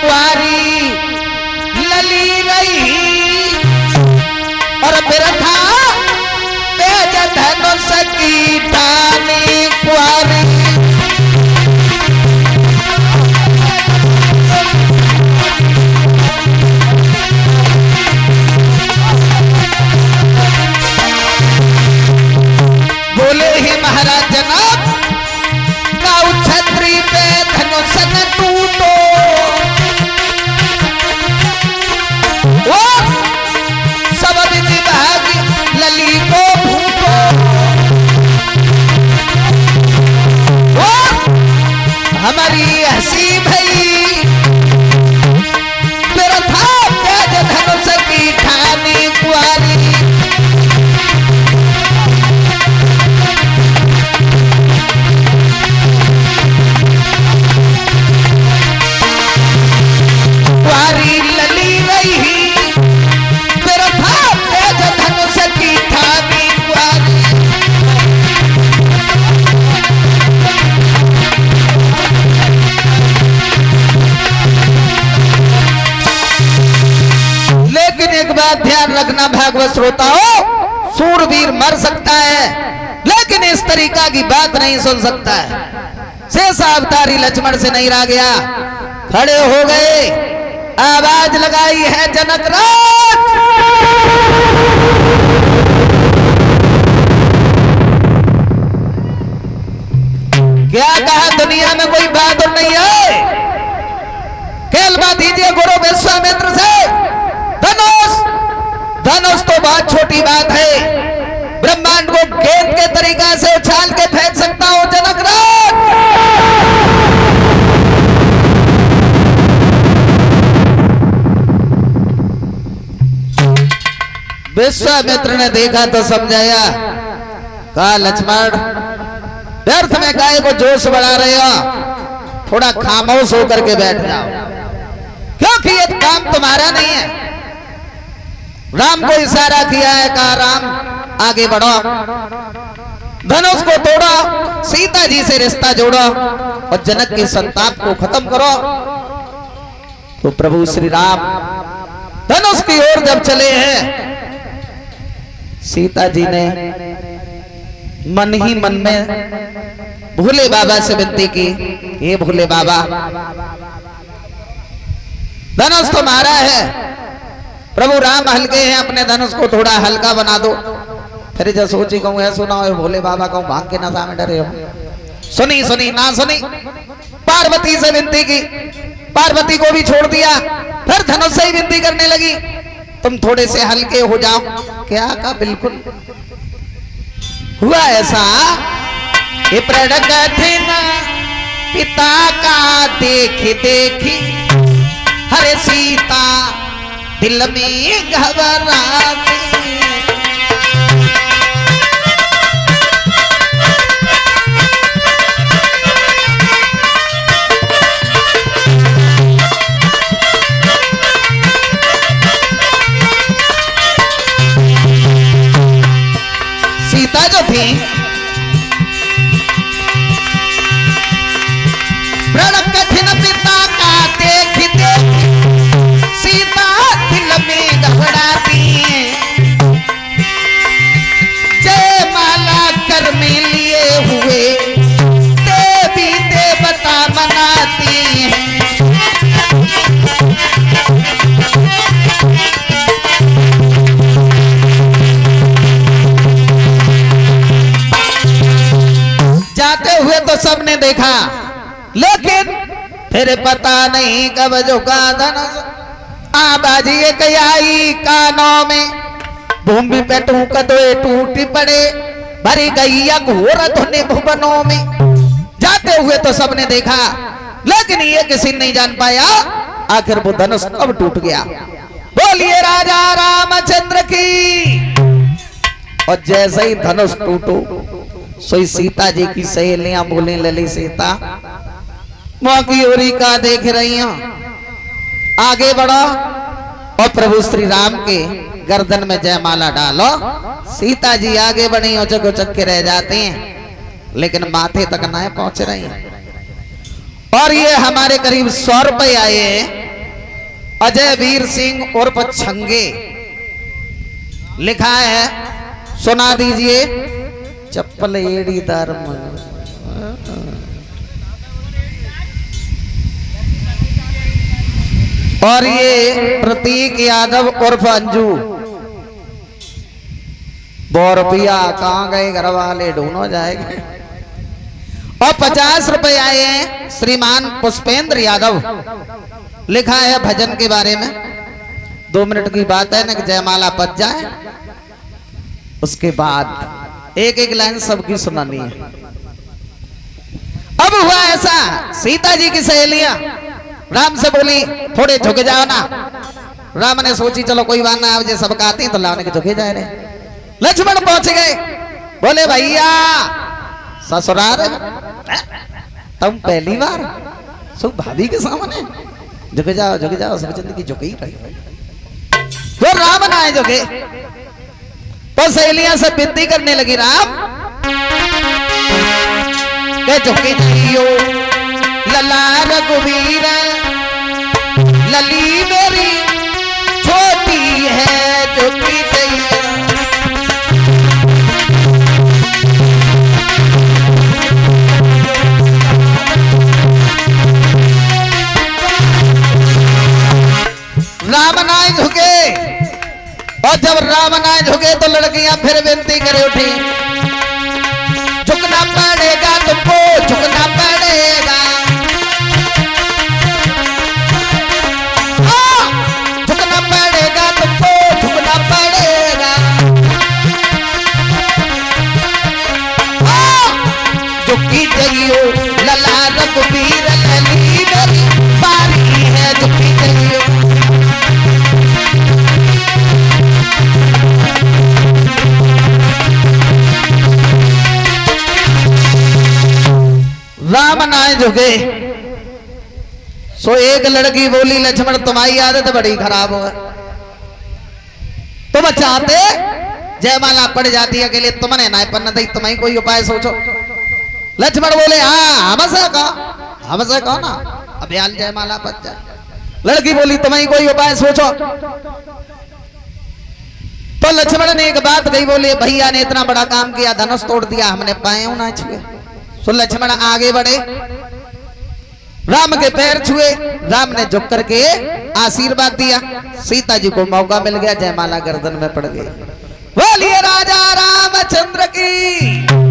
कुआरी लली रही और बिरथा तेज धनुष की ठानी कुआरी। बोले ही महाराज जनाब गाँव छत्री पे धनुष न टूटो, और सब विधि भागी लली को भूतो, और हमारी हंसी भई फिर था तेज धनुष की ठानी कुआरी। कुआरी लली रही फिर था तेज धनुष की ठानी कुआरी। लेकिन एक बात ध्यान रखना भागवत श्रोताओ, सूरवीर मर सकता है लेकिन इस तरीका की बात नहीं सुन सकता है। शेषावतारी लक्ष्मण से नहीं रह गया, खड़े हो गए, आवाज लगाई है जनक राज। क्या कहा दुनिया में कोई बहादुर नहीं है? खेलवा दीजिए गुरु विश्वामित्र से। धनुष धनुष तो बहुत छोटी बात है, ब्रह्मांड को गेंद के तरीका से उछाल के फेंक सकता हूं जनक राज। विश्वामित्र ने देखा तो समझाया, कहा लक्ष्मण व्यर्थ में गाय को जोश बढ़ा रहे हो, थोड़ा खामोश होकर के बैठ जाओ, क्योंकि ये काम तुम्हारा नहीं है। राम को इशारा किया है, कहा राम आगे बढ़ो, धनुष को तोड़ो, सीता जी से रिश्ता जोड़ो और जनक के संताप को खत्म करो। तो प्रभु श्री राम धनुष की ओर जब चले हैं, सीता जी ने मन ही मन में भोले बाबा से विनती की, हे भोले बाबा धनुष तो मारा है, प्रभु राम हल्के हैं, अपने धनुष को थोड़ा हल्का बना दो। फिर जो सोची कहूँ है सुना हो भोले बाबा कहूँ भाग के नशा में डरे हो। सुनी सुनी ना सुनी, पार्वती से विनती की, पार्वती को भी छोड़ दिया, फिर धनुष से ही विनती करने लगी, तुम थोड़े से हल्के हो जाओ। क्या कहा बिल्कुल हुआ ऐसा। ये कठिन पिता का देखी देखी हरे सीता दिल में घबराती। सीता जो थी प्रण कठिन पिता का देख देख सीता दिल में घबराती। जय माला कर में लिए हुए देवी देवता मनाती हैं। जाते हुए तो सबने देखा, लेकिन फिर पता नहीं कब झुका धनुष। आबाजी एक आई कानों में, भूमि पे टूकदोए टूट पड़े, भरी गई घोर धुनि भुवनों में। जाते हुए तो सबने देखा, लेकिन ये किसी नहीं जान पाया आखिर वो धनुष कब टूट गया। बोलिए राजा रामचंद्र की। और जैसे ही धनुष टूटो, सोई सीता जी की सहेलियां बोले लली सीता मां की ओरी का देख रही हो, आगे बढ़ो और प्रभु श्री राम के गर्दन में जयमाला डालो। सीता जी आगे बढ़ी उचक उचक के रह जाते हैं, लेकिन माथे तक ना पहुंच रही हैं। और ये हमारे करीब 100 रुपए आए हैं अजय वीर सिंह उर्फ छंगे लिखा है, सुना दीजिए। चप्पल एड़ीदार मन। और ये प्रतीक यादव उर्फ अंजू। 100 रुपया कहाँ गए घर वाले, ढूंढो जाएंगे। और 50 रुपए आए हैं श्रीमान पुष्पेंद्र यादव। लिखा है भजन के बारे में। 2 मिनट की बात है ना कि जयमाला बज जाए, उसके बाद एक एक लाइन सबकी सुनानी है। अब हुआ ऐसा, सीता जी की सहेलियां राम से बोली थोड़े झुक जाओ ना। राम ने सोची चलो कोई बात ना, अब सबका आते हैं तो लाने के झुके जा रहे। लक्ष्मण पहुंच गए, बोले भैया ससुराल तुम पहली बार सुख भाभी के सामने झुके जाओ सब जिंदगी झुके ही रही। तो राम ना आए झुके तो सहेलियां से विनती करने लगी, राम के झुके जियो लला रघुवीर, लली मेरी छोटी है झुकी जियो। राम नाय झुके, और जब राम नाय झुके तो लड़कियां फिर विनती करे उठी, झुकना पड़ेगा तुमको, झुकना पड़ेगा, झुकना पड़ेगा तुमको, झुकना पड़ेगा। झुकी जइयो लला रघुवीर, लली मेरी बारी है झुकी जइयो। राम नाय झुके। सो एक लड़की बोली, लक्ष्मण तुम्हारी आदत बड़ी खराब हो, तुम चाहते जयमाला पड़ जाती है अकेले, तुमने ना पन्ना दी, तुम्हें कोई उपाय सोचो। लक्ष्मण बोले हाँ हमसे कहो ना, अब यार जयमाला पड़ जाए। लड़की बोली तुम्हें कोई उपाय सोचो। तो लक्ष्मण ने एक बात कही, बोले भैया ने इतना बड़ा काम किया, धनुष तोड़ दिया, हमने पाए ना छुए। सो लक्ष्मण आगे बढ़े, राम के पैर छुए, राम ने झुक करके आशीर्वाद दिया। सीता जी को मौका मिल गया, जयमाला गर्दन में पड़ गई। बोलिए राजा रामचंद्र की।